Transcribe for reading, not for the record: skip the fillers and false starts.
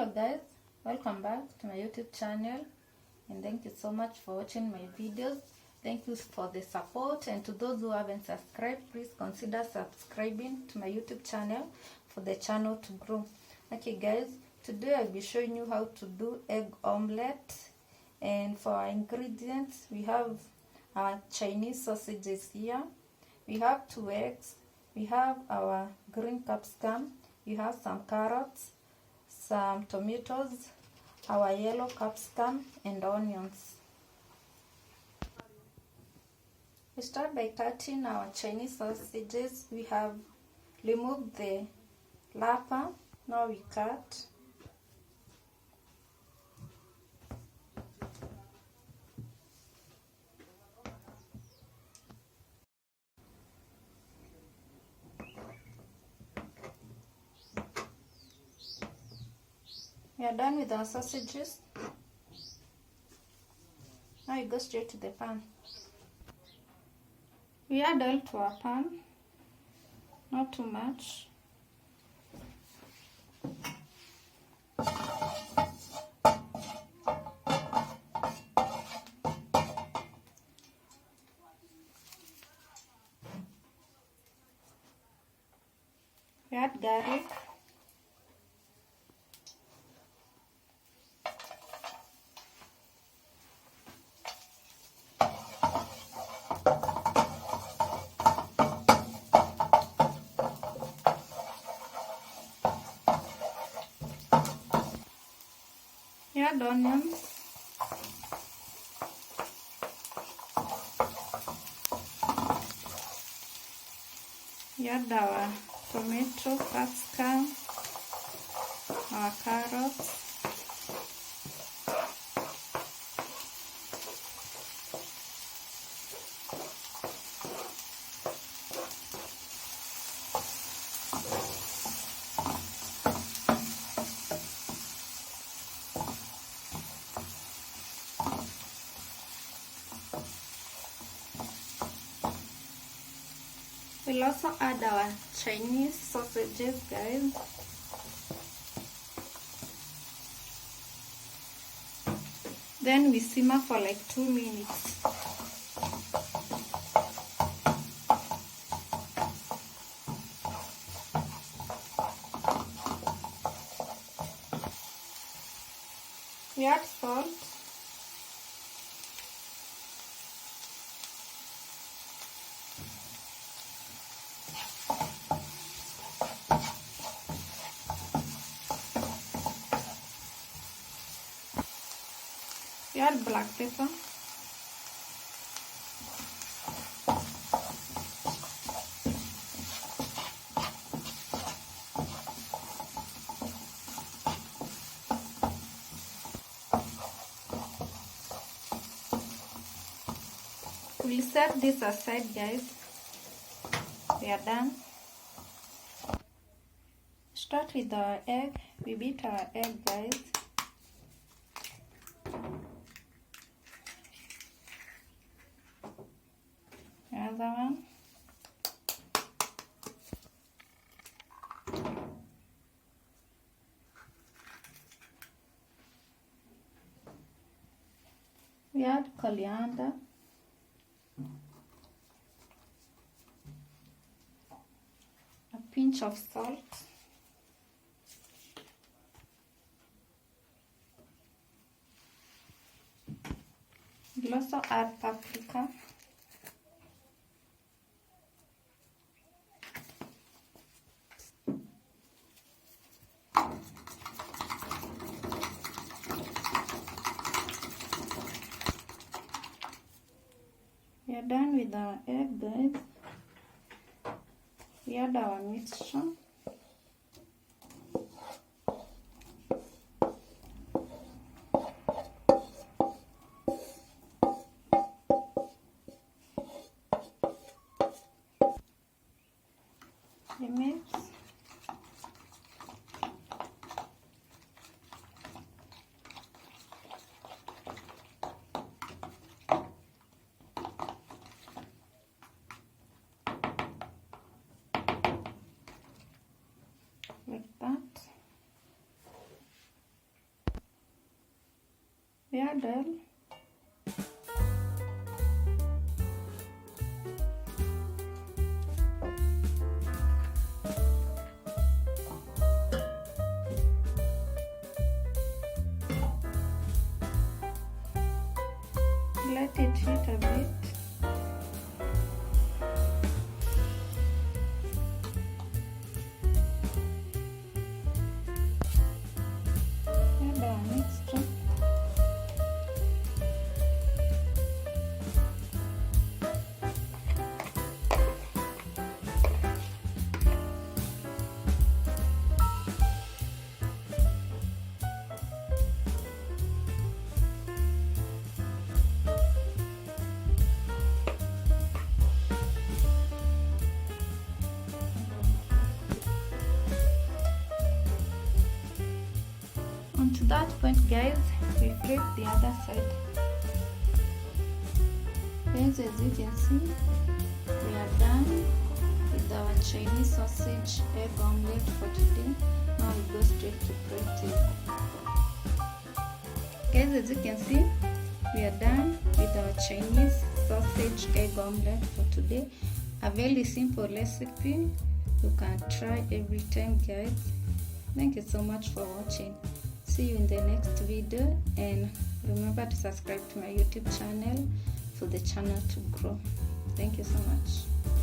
Hello guys, welcome back to my YouTube channel, and thank you so much for watching my videos. Thank you for the support, and to those who haven't subscribed, please consider subscribing to my YouTube channel for the channel to grow. Okay guys, today I'll be showing you how to do egg omelette, and for our ingredients we have our Chinese sausages here, we have 2 eggs, we have our green capsicum, we have some carrots, some tomatoes, our yellow capsicum, and onions. We start by cutting our Chinese sausages. We have removed the wrapper. Now we cut. We are done with our sausages. Now we go straight to the pan. We add oil to our pan, not too much. We add garlic. We add onions. We add our tomato, capsicum, our carrots. We'll also add our Chinese sausages, guys. Then we simmer for like 2 minutes. We add salt. We add black pepper. We'll set this aside, guys. We are done. Start with our egg. We beat our egg, guys. Another one. We add coriander. A pinch of salt. We'll also add paprika. We are done with our egg, guys. We add our mixture. We mix. cradle. Let it heat a bit. Add our mixture. To that point, guys, we flip the other side. Guys, as you can see, we are done with our Chinese sausage egg omelette for today. Now we go straight to protein. Guys, as you can see, we are done with our Chinese sausage egg omelette for today. A very simple recipe you can try every time, guys. Thank you so much for watching. See you in the next video, and remember to subscribe to my YouTube channel for the channel to grow. Thank you so much.